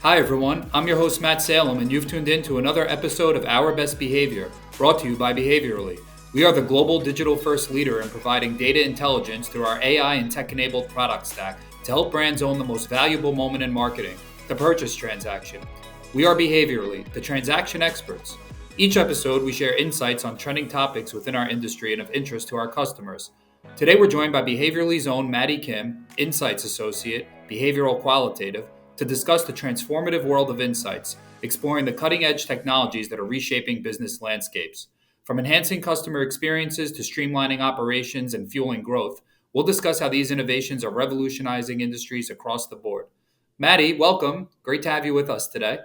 Hi, everyone. I'm your host, Matt Salem, and you've tuned in to another episode of Our Best Behavior, brought to you by Behaviorally. We are the global digital first leader in providing data intelligence through our AI and tech enabled product stack to help brands own the most valuable moment in marketing, the purchase transaction. We are Behaviorally, the transaction experts. Each episode, we share insights on trending topics within our industry and of interest to our customers. Today, we're joined by Behaviorally's own Maddy Kim, Insights Associate, Behavioral Qualitative, to discuss the transformative world of insights, exploring the cutting edge technologies that are reshaping business landscapes. From enhancing customer experiences to streamlining operations and fueling growth, we'll discuss how these innovations are revolutionizing industries across the board. Maddy, welcome. Great to have you with us today.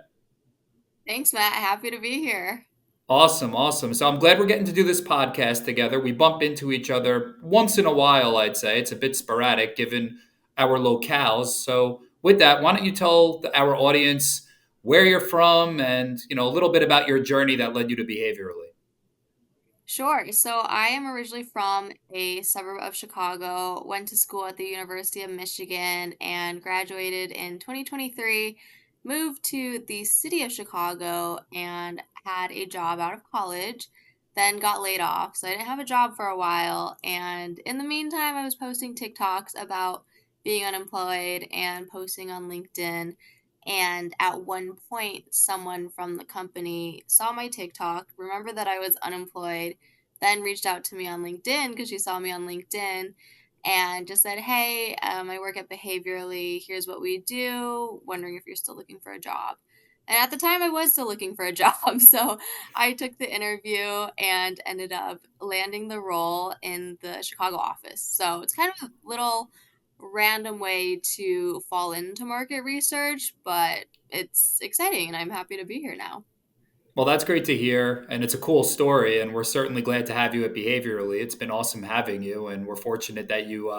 Thanks, Matt. Happy to be here. Awesome, awesome. So I'm glad we're getting to do this podcast together. We bump into each other once in a while, I'd say. It's a bit sporadic given our locales. So with that, why don't you tell our audience where you're from and, a little bit about your journey that led you to behaviorally. Sure. So I am originally from a suburb of Chicago, went to school at the University of Michigan, and graduated in 2023, moved to the city of Chicago, and had a job out of college, then got laid off. So I didn't have a job for a while. And in the meantime, I was posting TikToks about being unemployed and posting on LinkedIn. And at one point, someone from the company saw my TikTok, remembered that I was unemployed, then reached out to me on LinkedIn because she saw me on LinkedIn and just said, "Hey, I work at Behaviorally. Here's what we do. Wondering if you're still looking for a job." And at the time, I was still looking for a job. So I took the interview and ended up landing the role in the Chicago office. So it's kind of a little random way to fall into market research, but it's exciting and I'm happy to be here now. Well, that's great to hear, and it's a cool story, and we're certainly glad to have you at Behaviorally. It's been awesome having you, and we're fortunate that you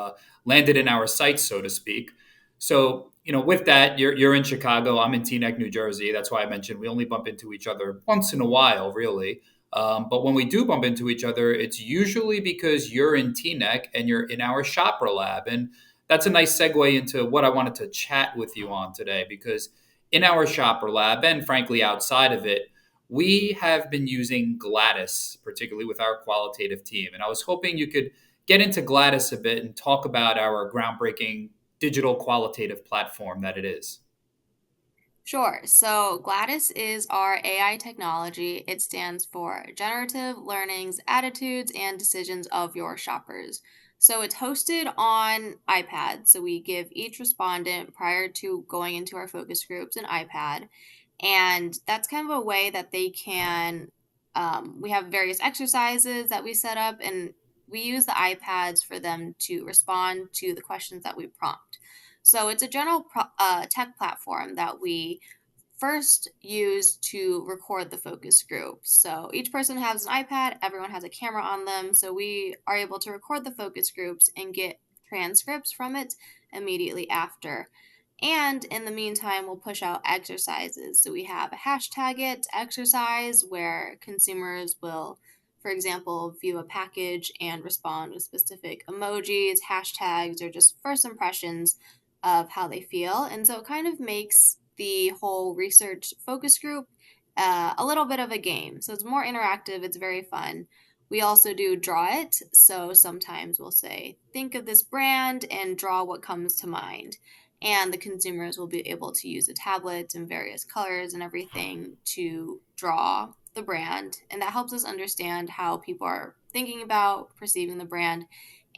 landed in our sights, so to speak. So, with that, you're in Chicago. I'm in Teaneck, New Jersey. That's why I mentioned we only bump into each other once in a while, really. But when we do bump into each other, it's usually because you're in Teaneck and you're in our shopper lab, and that's a nice segue into what I wanted to chat with you on today, because in our shopper lab, and frankly outside of it, we have been using GLADYS, particularly with our qualitative team. And I was hoping you could get into GLADYS a bit and talk about our groundbreaking digital qualitative platform that it is. Sure. So GLADYS is our AI technology. It stands for Generative Learning's Attitudes and Decisions of Your Shoppers. So it's hosted on iPad. So we give each respondent prior to going into our focus groups an iPad. And that's kind of a way that they can, we have various exercises that we set up, and we use the iPads for them to respond to the questions that we prompt. So it's a tech platform that we first use to record the focus group. So each person has an iPad, everyone has a camera on them. So we are able to record the focus groups and get transcripts from it immediately after. And in the meantime, we'll push out exercises. So we have a hashtag it exercise where consumers will, for example, view a package and respond with specific emojis, hashtags, or just first impressions of how they feel. And so it kind of makes the whole research focus group a little bit of a game. So it's more interactive, it's very fun. We also do draw it. So sometimes we'll say, think of this brand and draw what comes to mind. And the consumers will be able to use a tablet in various colors and everything to draw the brand. And that helps us understand how people are thinking about perceiving the brand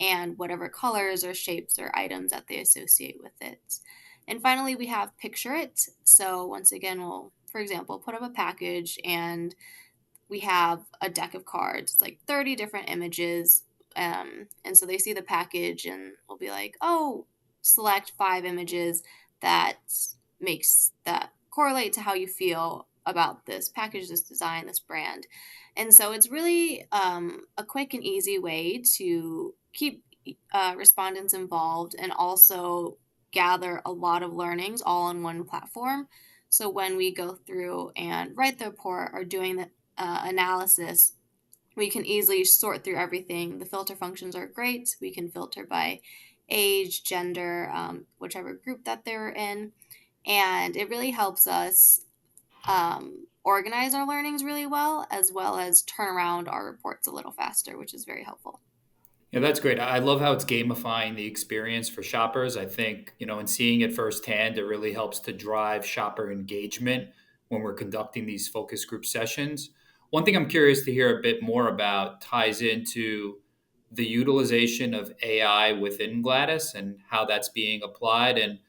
and whatever colors or shapes or items that they associate with it. And finally, we have Picture It. So once again, we'll, for example, put up a package and we have a deck of cards. It's like 30 different images. And so they see the package and we'll be like, oh, select 5 images that makes that correlate to how you feel about this package, this design, this brand. And so it's really a quick and easy way to keep respondents involved and also gather a lot of learnings all on one platform. So when we go through and write the report or doing the analysis, we can easily sort through everything. The filter functions are great. We can filter by age, gender, whichever group that they were in. And it really helps us organize our learnings really well as turn around our reports a little faster, which is very helpful. Yeah, that's great. I love how it's gamifying the experience for shoppers. I think, in seeing it firsthand, it really helps to drive shopper engagement when we're conducting these focus group sessions. One thing I'm curious to hear a bit more about ties into the utilization of AI within Gladys and how that's being applied. And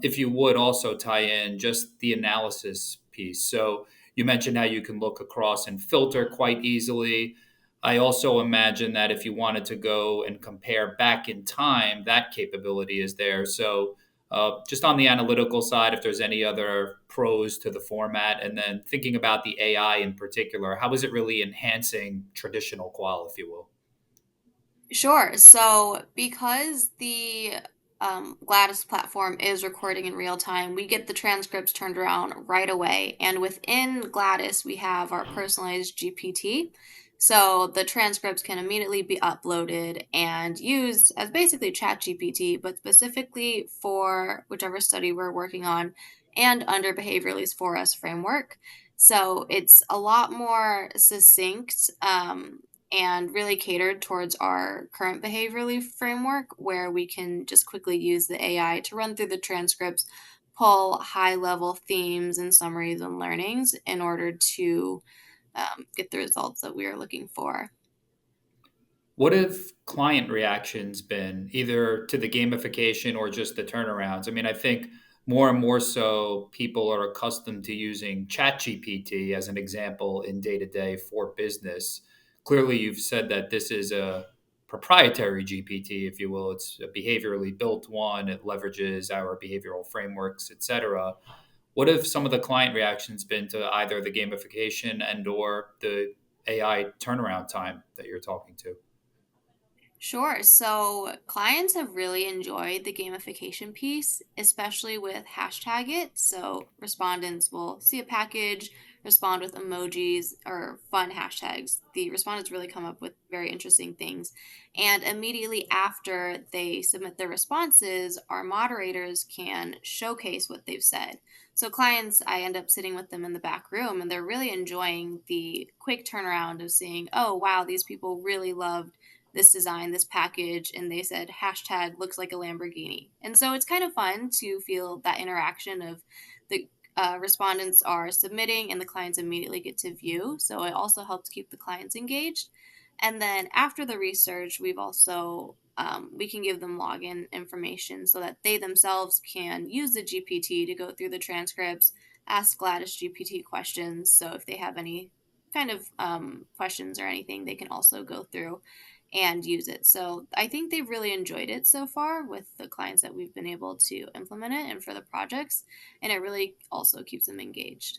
if you would also tie in just the analysis piece. So you mentioned how you can look across and filter quite easily. I also imagine that if you wanted to go and compare back in time, that capability is there. So, just on the analytical side, if there's any other pros to the format, and then thinking about the AI in particular, how is it really enhancing traditional qual, if you will? Sure. So, because the GLADYS platform is recording in real time, we get the transcripts turned around right away. And within GLADYS, we have our personalized GPT. So, the transcripts can immediately be uploaded and used as basically Chat GPT, but specifically for whichever study we're working on and under Behaviorally's For Us framework. So, it's a lot more succinct. And really catered towards our current behaviorally framework where we can just quickly use the AI to run through the transcripts, pull high level themes and summaries and learnings in order to get the results that we are looking for. What have client reactions been, either to the gamification or just the turnarounds? I mean, I think more and more so people are accustomed to using ChatGPT as an example in day to day for business. Clearly, you've said that this is a proprietary GPT, if you will. It's a behaviorally built one. It leverages our behavioral frameworks, et cetera. What have some of the client reactions been to either the gamification and or the AI turnaround time that you're talking to? Sure. So clients have really enjoyed the gamification piece, especially with hashtag it. So respondents will see a package, respond with emojis or fun hashtags. The respondents really come up with very interesting things. And immediately after they submit their responses, our moderators can showcase what they've said. So clients, I end up sitting with them in the back room and they're really enjoying the quick turnaround of seeing, oh, wow, these people really loved this design, this package, and they said hashtag looks like a Lamborghini. And so it's kind of fun to feel that interaction of the respondents are submitting and the clients immediately get to view. So it also helps keep the clients engaged. And then after the research, we've also we can give them login information so that they themselves can use the GPT to go through the transcripts, ask Gladys GPT questions. So if they have any kind of questions or anything, they can also go through and use it. So I think they've really enjoyed it so far with the clients that we've been able to implement it and for the projects. And it really also keeps them engaged.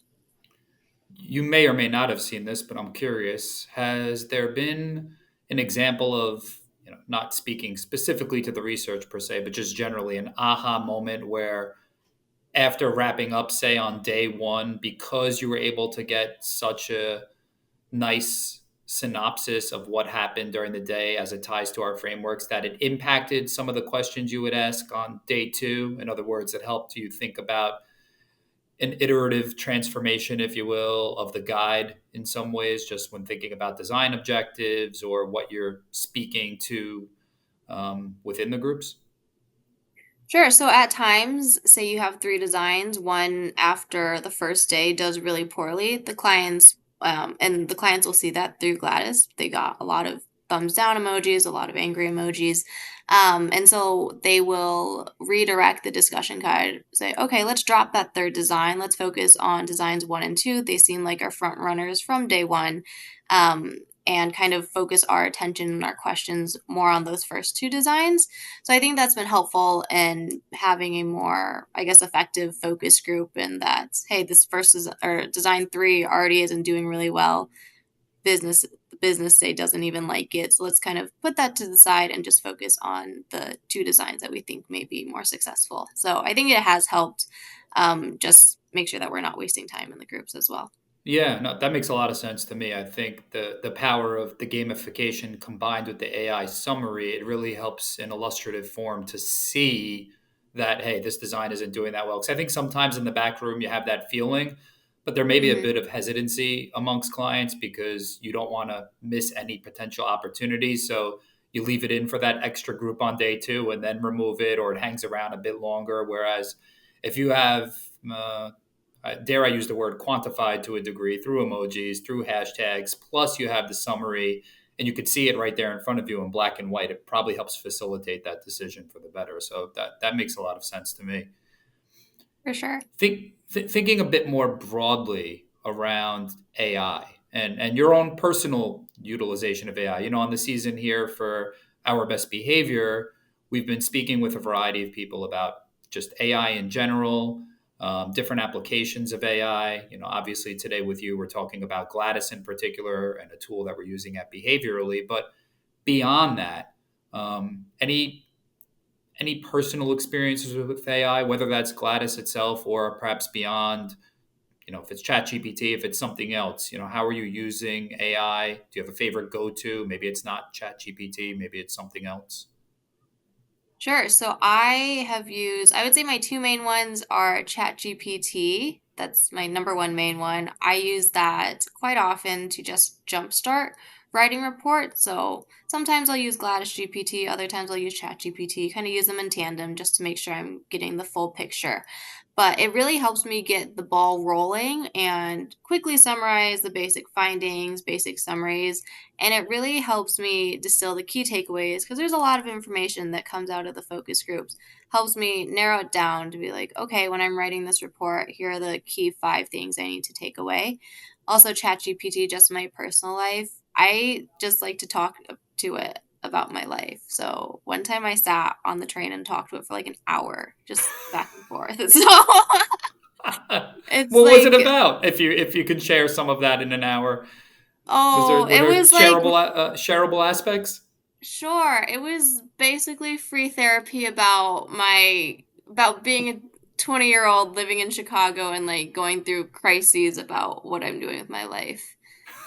You may or may not have seen this, but I'm curious. Has there been an example of, not speaking specifically to the research per se, but just generally an aha moment where after wrapping up, say on day one, because you were able to get such a nice synopsis of what happened during the day as it ties to our frameworks, that it impacted some of the questions you would ask on day two? In other words, it helped you think about an iterative transformation, if you will, of the guide in some ways, just when thinking about design objectives or what you're speaking to within the groups? Sure. So at times, say you have three designs, one after the first day does really poorly, and the clients will see that through Gladys. They got a lot of thumbs down emojis, a lot of angry emojis. And so they will redirect the discussion guide, say, okay, let's drop that third design. Let's focus on designs one and two. They seem like our front runners from day one. Um, and kind of focus our attention and our questions more on those first two designs. So I think that's been helpful in having a more, I guess, effective focus group. And that, hey, this first is or design three already isn't doing really well. Business business day doesn't even like it. So let's kind of put that to the side and just focus on the two designs that we think may be more successful. So I think it has helped just make sure that we're not wasting time in the groups as well. Yeah, no, that makes a lot of sense to me. I think the power of the gamification combined with the AI summary, it really helps in illustrative form to see that, hey, this design isn't doing that well. Because I think sometimes in the back room you have that feeling, but there may be a Hmm. bit of hesitancy amongst clients because you don't want to miss any potential opportunities. So you leave it in for that extra group on day two and then remove it, or it hangs around a bit longer. Whereas if you have, dare I use the word quantified to a degree through emojis, through hashtags, plus you have the summary and you could see it right there in front of you in black and white, it probably helps facilitate that decision for the better. So that makes a lot of sense to me. For sure. Thinking a bit more broadly around AI and your own personal utilization of AI. On the season here for Our Best Behavior, we've been speaking with a variety of people about just AI in general, different applications of AI. Obviously today with you, we're talking about GLADYS in particular and a tool that we're using at Behaviorally. But beyond that, any personal experiences with AI, whether that's GLaDOS itself or perhaps beyond, if it's ChatGPT, if it's something else, how are you using AI? Do you have a favorite go-to? Maybe it's not ChatGPT, maybe it's something else. Sure. So I would say my two main ones are ChatGPT. That's my number one main one. I use that quite often to just jumpstart writing reports. So sometimes I'll use Gladys GPT, other times I'll use ChatGPT, kind of use them in tandem just to make sure I'm getting the full picture. But it really helps me get the ball rolling and quickly summarize the basic findings, basic summaries, and it really helps me distill the key takeaways because there's a lot of information that comes out of the focus groups. Helps me narrow it down to be like, okay, when I'm writing this report, here are the key 5 things I need to take away. Also, ChatGPT, just in my personal life, I just like to talk to it about my life. So one time I sat on the train and talked to it for like an hour, just back and forth. So it's What was it like, about? If you could share some of that in an hour, oh, were it there was like shareable aspects? sure. It was basically free therapy about being a 20-year-old living in Chicago and like going through crises about what I'm doing with my life.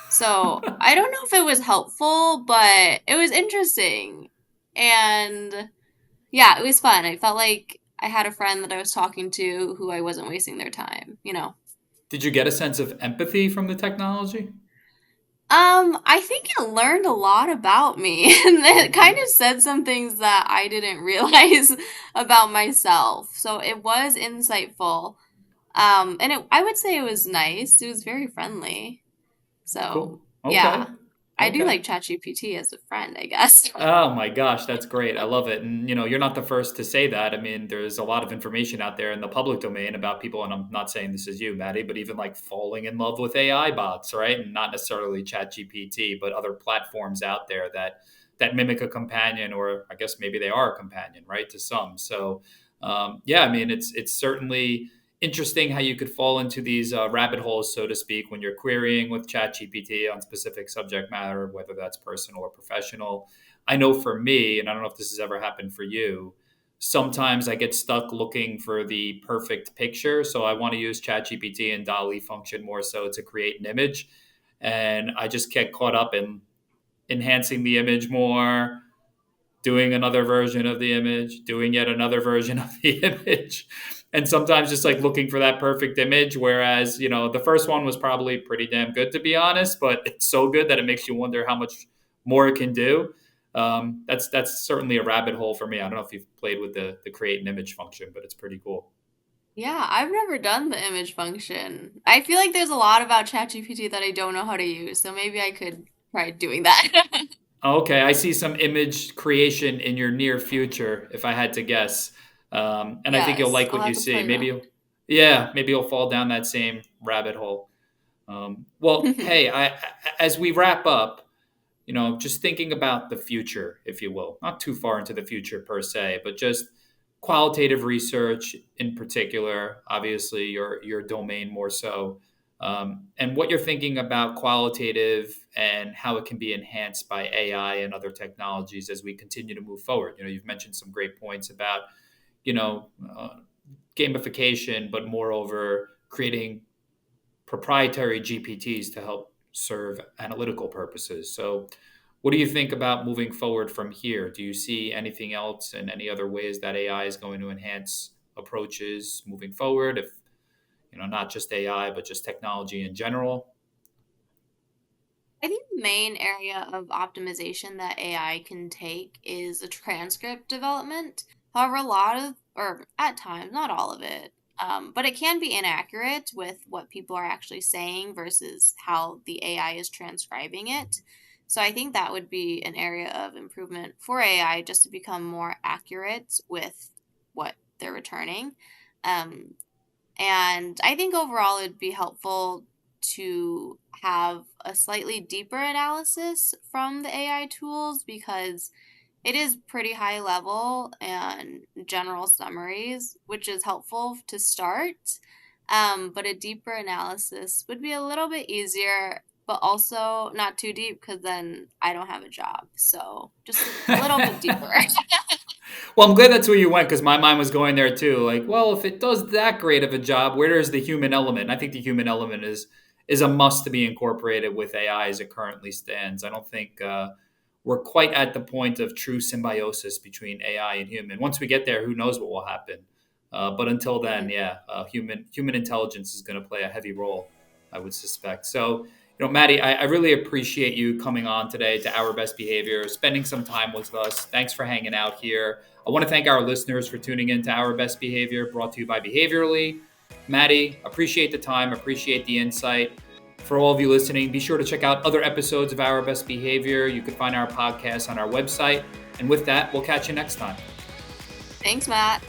So, I don't know if it was helpful, but it was interesting. And yeah, it was fun. I felt like I had a friend that I was talking to who I wasn't wasting their time. Did you get a sense of empathy from the technology? I think it learned a lot about me and it kind of said some things that I didn't realize about myself. So it was insightful. And I would say it was nice. It was very friendly. So Cool. yeah, Okay. I do Okay. like ChatGPT as a friend, I guess. Oh my gosh, that's great. I love it. And you're not the first to say that. I mean, there's a lot of information out there in the public domain about people, and I'm not saying this is you, Maddie, but even like falling in love with AI bots, right? And not necessarily ChatGPT, but other platforms out there that mimic a companion, or I guess maybe they are a companion, right? To some. So yeah, I mean, it's certainly interesting how you could fall into these rabbit holes, so to speak, when you're querying with ChatGPT on specific subject matter, whether that's personal or professional. I know for me, and I don't know if this has ever happened for you, sometimes I get stuck looking for the perfect picture. So I want to use ChatGPT and DALI function more so to create an image. And I just get caught up in enhancing the image more, doing another version of the image, doing yet another version of the image. And sometimes just like looking for that perfect image. Whereas, the first one was probably pretty damn good, to be honest, but it's so good that it makes you wonder how much more it can do. That's certainly a rabbit hole for me. I don't know if you've played with the create an image function, but it's pretty cool. Yeah, I've never done the image function. I feel like there's a lot about ChatGPT that I don't know how to use, so maybe I could try doing that. Okay, I see some image creation in your near future, if I had to guess. And I think you'll Yes, like I'll what you have to see. play around. Yeah, maybe you'll fall down that same rabbit hole. Well, hey, as we wrap up, just thinking about the future, if you will, not too far into the future per se, but just qualitative research in particular, obviously your domain more so, and what you're thinking about qualitative and how it can be enhanced by AI and other technologies as we continue to move forward. You've mentioned some great points about, you know, uh, gamification, but moreover, creating proprietary GPTs to help serve analytical purposes. So, What do you think about moving forward from here? Do you see anything else and any other ways that AI is going to enhance approaches moving forward? If, not just AI, but just technology in general? I think the main area of optimization that AI can take is a transcript development. However, a lot of, or at times, not all of it, but it can be inaccurate with what people are actually saying versus how the AI is transcribing it. So I think that would be an area of improvement for AI just to become more accurate with what they're returning. Um, and I think overall it'd be helpful to have a slightly deeper analysis from the AI tools because it is pretty high level and general summaries, which is helpful to start. But a deeper analysis would be a little bit easier, but also not too deep because then I don't have a job. So just a little bit deeper. Well, I'm glad that's where you went because my mind was going there too. Like, well, if it does that great of a job, where is the human element? And I think the human element is a must to be incorporated with AI as it currently stands. I don't think we're quite at the point of true symbiosis between AI and human. Once we get there, who knows what will happen? But until then, Mhm. yeah, human intelligence is going to play a heavy role, I would suspect. So, Maddie, I really appreciate you coming on today to Our Best Behavior, spending some time with us. Thanks for hanging out here. I want to thank our listeners for tuning in to Our Best Behavior, brought to you by Behaviorally. Maddie, appreciate the time, appreciate the insight. For all of you listening, be sure to check out other episodes of Our Best Behavior. You can find our podcast on our website. And with that, we'll catch you next time. Thanks, Matt.